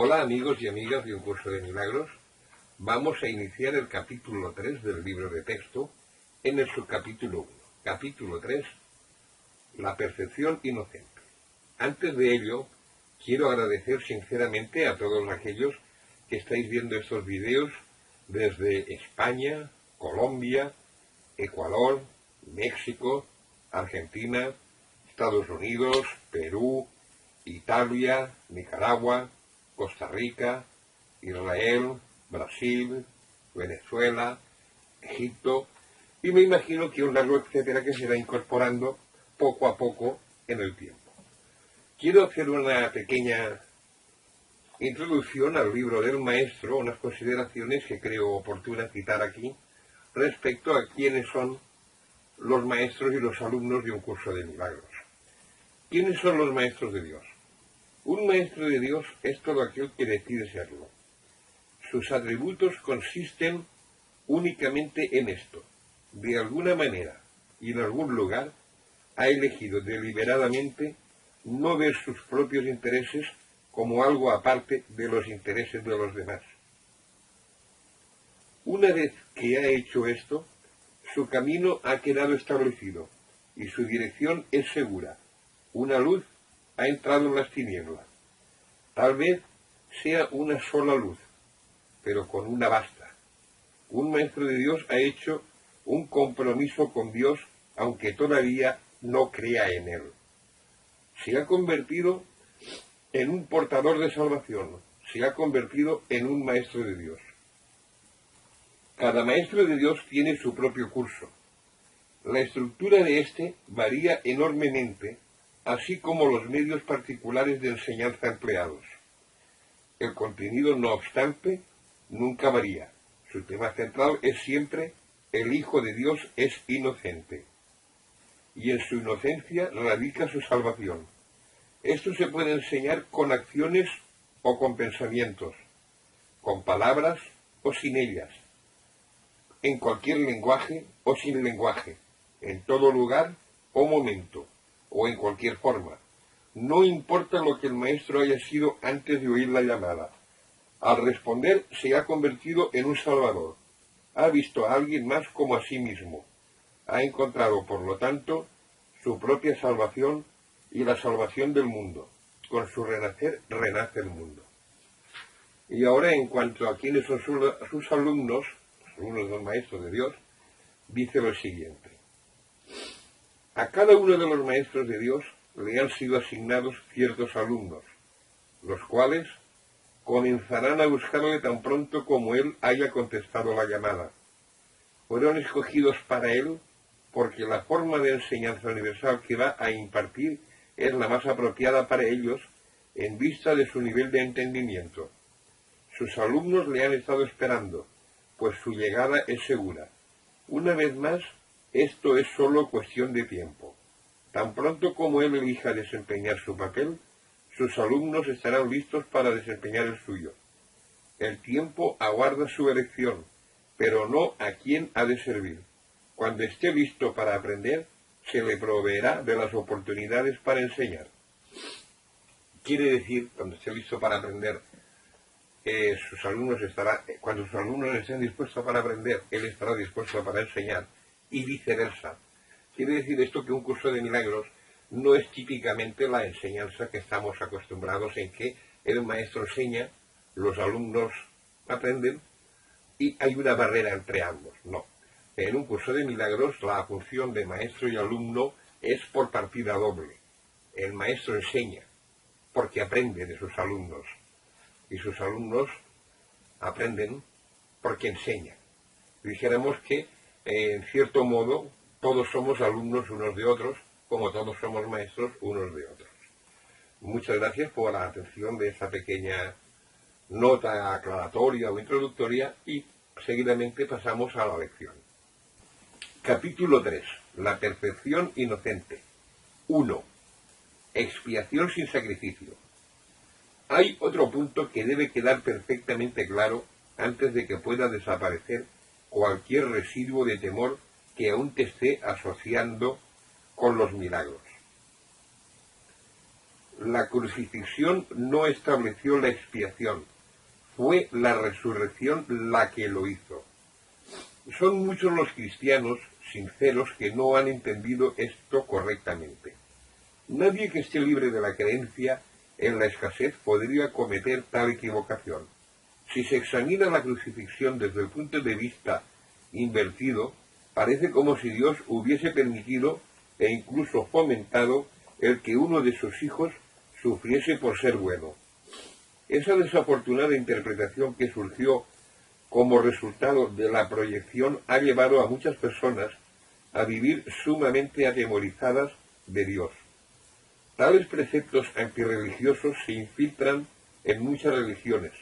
Hola amigos y amigas de Un Curso de Milagros. Vamos a iniciar el capítulo 3 del libro de texto en el subcapítulo 1. Capítulo 3, la perfección inocente. Antes de ello, quiero agradecer sinceramente a todos aquellos que estáis viendo estos videos desde España, Colombia, Ecuador, México, Argentina, Estados Unidos, Perú, Italia, Nicaragua, Costa Rica, Israel, Brasil, Venezuela, Egipto, y me imagino que un largo etcétera que se irá incorporando poco a poco en el tiempo. Quiero hacer una pequeña introducción al libro del maestro, unas consideraciones que creo oportunas citar aquí respecto a quiénes son los maestros y los alumnos de Un Curso de Milagros. ¿Quiénes son los maestros de Dios? Un maestro de Dios es todo aquel que decide serlo. Sus atributos consisten únicamente en esto. De alguna manera y en algún lugar ha elegido deliberadamente no ver sus propios intereses como algo aparte de los intereses de los demás. Una vez que ha hecho esto, su camino ha quedado establecido y su dirección es segura. Una luz ha entrado en las tinieblas. Tal vez sea una sola luz, pero con una basta. Un maestro de Dios ha hecho un compromiso con Dios, aunque todavía no crea en Él. Se ha convertido en un portador de salvación, se ha convertido en un maestro de Dios. Cada maestro de Dios tiene su propio curso. La estructura de éste varía enormemente, así como los medios particulares de enseñanza empleados. El contenido, no obstante, nunca varía. Su tema central es siempre: el Hijo de Dios es inocente, y en su inocencia radica su salvación. Esto se puede enseñar con acciones o con pensamientos, con palabras o sin ellas, en cualquier lenguaje o sin lenguaje, en todo lugar o momento, o en cualquier forma. No importa lo que el maestro haya sido antes de oír la llamada. Al responder se ha convertido en un salvador. Ha visto a alguien más como a sí mismo. Ha encontrado, por lo tanto, su propia salvación y la salvación del mundo. Con su renacer, renace el mundo. Y ahora, en cuanto a quiénes son sus alumnos, los alumnos del Maestro de Dios, dice lo siguiente. A cada uno de los maestros de Dios le han sido asignados ciertos alumnos, los cuales comenzarán a buscarle tan pronto como él haya contestado la llamada. Fueron escogidos para él porque la forma de enseñanza universal que va a impartir es la más apropiada para ellos en vista de su nivel de entendimiento. Sus alumnos le han estado esperando, pues su llegada es segura. Una vez más, esto es solo cuestión de tiempo. Tan pronto como él elija desempeñar su papel, sus alumnos estarán listos para desempeñar el suyo. El tiempo aguarda su elección, pero no a quién ha de servir. Cuando esté listo para aprender, se le proveerá de las oportunidades para enseñar. Quiere decir, cuando esté listo para aprender, cuando sus alumnos estén dispuestos para aprender, él estará dispuesto para enseñar, y viceversa. Quiere decir esto que un curso de milagros no es típicamente la enseñanza que estamos acostumbrados, en que el maestro enseña, los alumnos aprenden y hay una barrera entre ambos. No. En un curso de milagros la función de maestro y alumno es por partida doble. El maestro enseña porque aprende de sus alumnos y sus alumnos aprenden porque enseñan. Dijéramos que, en cierto modo, todos somos alumnos unos de otros, como todos somos maestros unos de otros. Muchas gracias por la atención de esta pequeña nota aclaratoria o introductoria y seguidamente pasamos a la lección. Capítulo 3. La perfección inocente. 1. Expiación sin sacrificio. Hay otro punto que debe quedar perfectamente claro antes de que pueda desaparecer cualquier residuo de temor que aún te esté asociando con los milagros. La crucifixión no estableció la expiación, fue la resurrección la que lo hizo. Son muchos los cristianos sinceros que no han entendido esto correctamente. Nadie que esté libre de la creencia en la escasez podría cometer tal equivocación. Si se examina la crucifixión desde el punto de vista invertido, parece como si Dios hubiese permitido e incluso fomentado el que uno de sus hijos sufriese por ser bueno. Esa desafortunada interpretación que surgió como resultado de la proyección ha llevado a muchas personas a vivir sumamente atemorizadas de Dios. Tales preceptos antirreligiosos se infiltran en muchas religiones.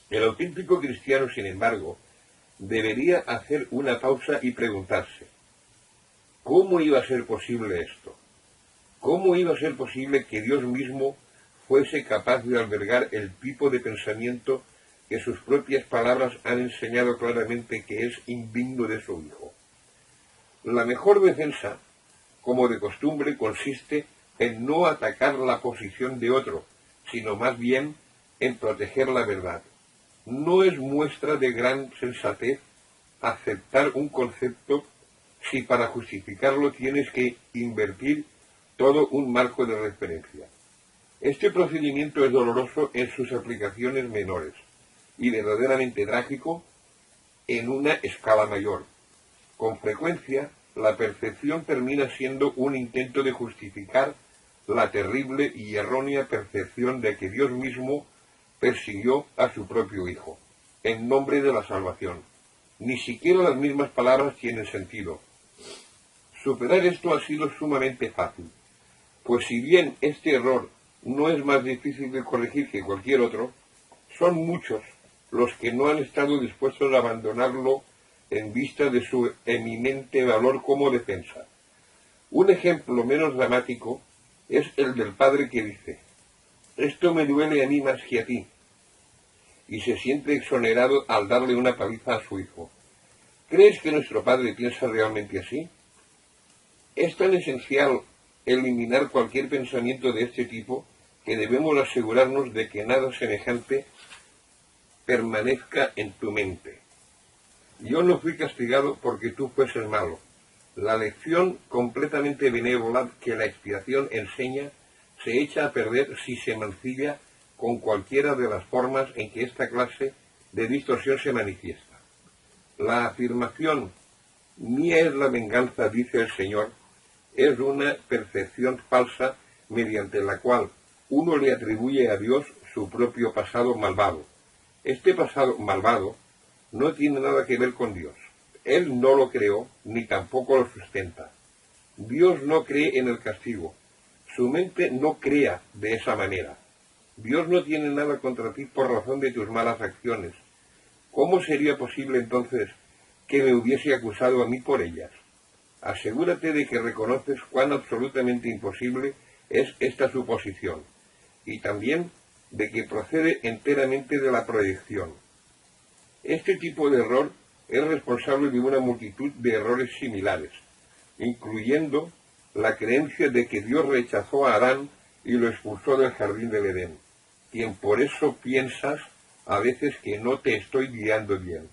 El auténtico cristiano, sin embargo, debería hacer una pausa y preguntarse, ¿cómo iba a ser posible esto? ¿Cómo iba a ser posible que Dios mismo fuese capaz de albergar el tipo de pensamiento que sus propias palabras han enseñado claramente que es indigno de su Hijo? La mejor defensa, como de costumbre, consiste en no atacar la posición de otro, sino más bien en proteger la verdad. No es muestra de gran sensatez aceptar un concepto si para justificarlo tienes que invertir todo un marco de referencia. Este procedimiento es doloroso en sus aplicaciones menores y verdaderamente trágico en una escala mayor. Con frecuencia, la percepción termina siendo un intento de justificar la terrible y errónea percepción de que Dios mismo persiguió a su propio Hijo, en nombre de la salvación. Ni siquiera las mismas palabras tienen sentido. Superar esto ha sido sumamente fácil, pues si bien este error no es más difícil de corregir que cualquier otro, son muchos los que no han estado dispuestos a abandonarlo en vista de su eminente valor como defensa. Un ejemplo menos dramático es el del padre que dice, «Esto me duele a mí más que a ti», y se siente exonerado al darle una paliza a su hijo. ¿Crees que nuestro padre piensa realmente así? Es tan esencial eliminar cualquier pensamiento de este tipo que debemos asegurarnos de que nada semejante permanezca en tu mente. Yo no fui castigado porque tú fueses malo. La lección completamente benévola que la expiación enseña se echa a perder si se mancilla con cualquiera de las formas en que esta clase de distorsión se manifiesta. La afirmación, mía es la venganza, dice el Señor, es una percepción falsa mediante la cual uno le atribuye a Dios su propio pasado malvado. Este pasado malvado no tiene nada que ver con Dios. Él no lo creó, ni tampoco lo sustenta. Dios no cree en el castigo. Su mente no crea de esa manera. Dios no tiene nada contra ti por razón de tus malas acciones. ¿Cómo sería posible entonces que me hubiese acusado a mí por ellas? Asegúrate de que reconoces cuán absolutamente imposible es esta suposición, y también de que procede enteramente de la proyección. Este tipo de error es responsable de una multitud de errores similares, incluyendo la creencia de que Dios rechazó a Adán y lo expulsó del jardín del Edén, quien por eso piensas a veces que no te estoy guiando bien.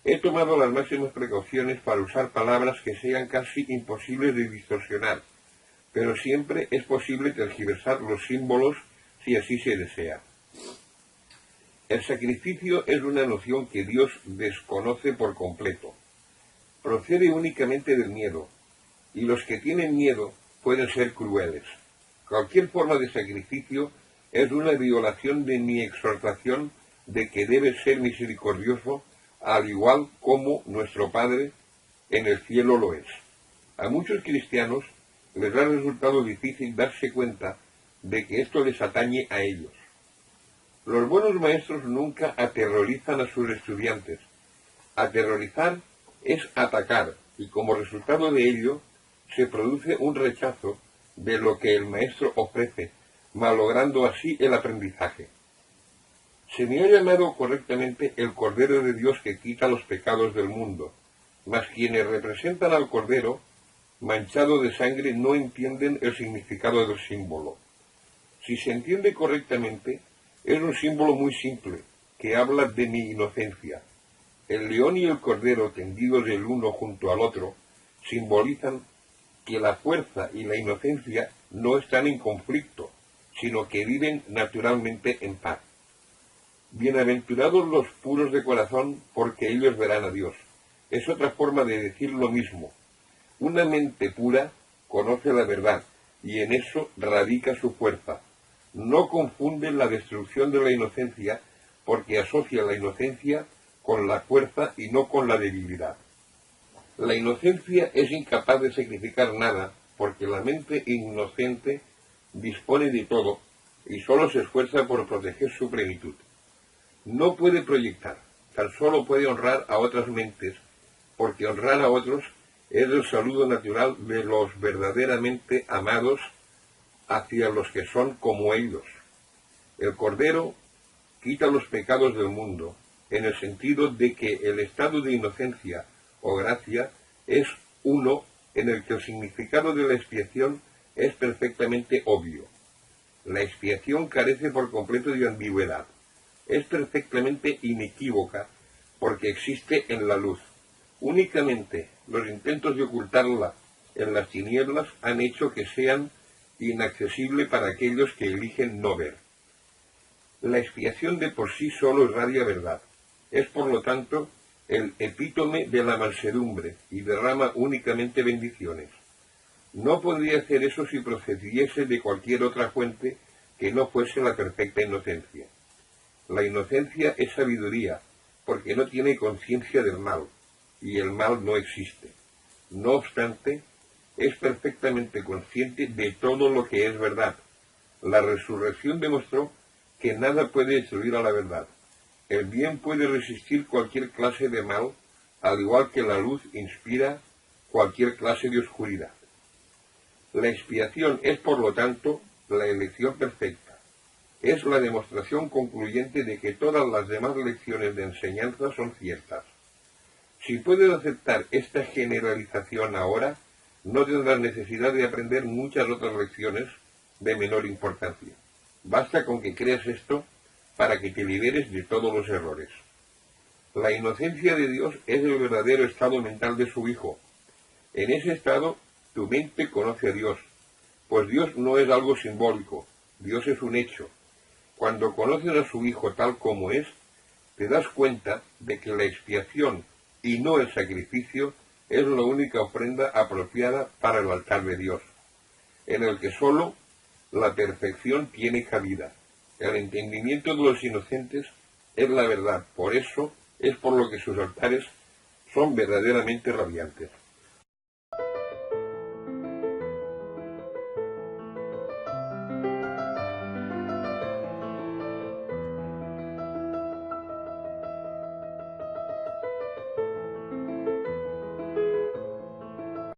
He tomado las máximas precauciones para usar palabras que sean casi imposibles de distorsionar, pero siempre es posible tergiversar los símbolos si así se desea. El sacrificio es una noción que Dios desconoce por completo. Procede únicamente del miedo, y los que tienen miedo pueden ser crueles. Cualquier forma de sacrificio es una violación de mi exhortación de que debe ser misericordioso, al igual como nuestro Padre en el cielo lo es. A muchos cristianos les ha resultado difícil darse cuenta de que esto les atañe a ellos. Los buenos maestros nunca aterrorizan a sus estudiantes. Aterrorizar es atacar, y como resultado de ello se produce un rechazo de lo que el maestro ofrece, malogrando así el aprendizaje. Se me ha llamado correctamente el Cordero de Dios que quita los pecados del mundo, mas quienes representan al Cordero, manchado de sangre, no entienden el significado del símbolo. Si se entiende correctamente, es un símbolo muy simple, que habla de mi inocencia. El león y el cordero tendidos el uno junto al otro simbolizan que la fuerza y la inocencia no están en conflicto, sino que viven naturalmente en paz. Bienaventurados los puros de corazón, porque ellos verán a Dios. Es otra forma de decir lo mismo. Una mente pura conoce la verdad, y en eso radica su fuerza. No confunden la destrucción de la inocencia, porque asocia la inocencia con la fuerza y no con la debilidad. La inocencia es incapaz de sacrificar nada, porque la mente inocente dispone de todo y solo se esfuerza por proteger su plenitud. No puede proyectar, tan solo puede honrar a otras mentes, porque honrar a otros es el saludo natural de los verdaderamente amados hacia los que son como ellos. El Cordero quita los pecados del mundo, en el sentido de que el estado de inocencia o gracia es uno en el que el significado de la expiación es perfectamente obvio. La expiación carece por completo de ambigüedad. Es perfectamente inequívoca porque existe en la luz. Únicamente los intentos de ocultarla en las tinieblas han hecho que sean inaccesible para aquellos que eligen no ver. La expiación de por sí solo irradia verdad. Es por lo tanto el epítome de la mansedumbre y derrama únicamente bendiciones. No podría hacer eso si procediese de cualquier otra fuente que no fuese la perfecta inocencia. La inocencia es sabiduría, porque no tiene conciencia del mal, y el mal no existe. No obstante, es perfectamente consciente de todo lo que es verdad. La resurrección demostró que nada puede destruir a la verdad. El bien puede resistir cualquier clase de mal, al igual que la luz inspira cualquier clase de oscuridad. La expiación es, por lo tanto, la elección perfecta. Es la demostración concluyente de que todas las demás lecciones de enseñanza son ciertas. Si puedes aceptar esta generalización ahora, no tendrás necesidad de aprender muchas otras lecciones de menor importancia. Basta con que creas esto para que te liberes de todos los errores. La inocencia de Dios es el verdadero estado mental de su Hijo. En ese estado, tu mente conoce a Dios, pues Dios no es algo simbólico, Dios es un hecho. Cuando conoces a su Hijo tal como es, te das cuenta de que la expiación y no el sacrificio es la única ofrenda apropiada para el altar de Dios, en el que sólo la perfección tiene cabida. El entendimiento de los inocentes es la verdad, por eso es por lo que sus altares son verdaderamente radiantes.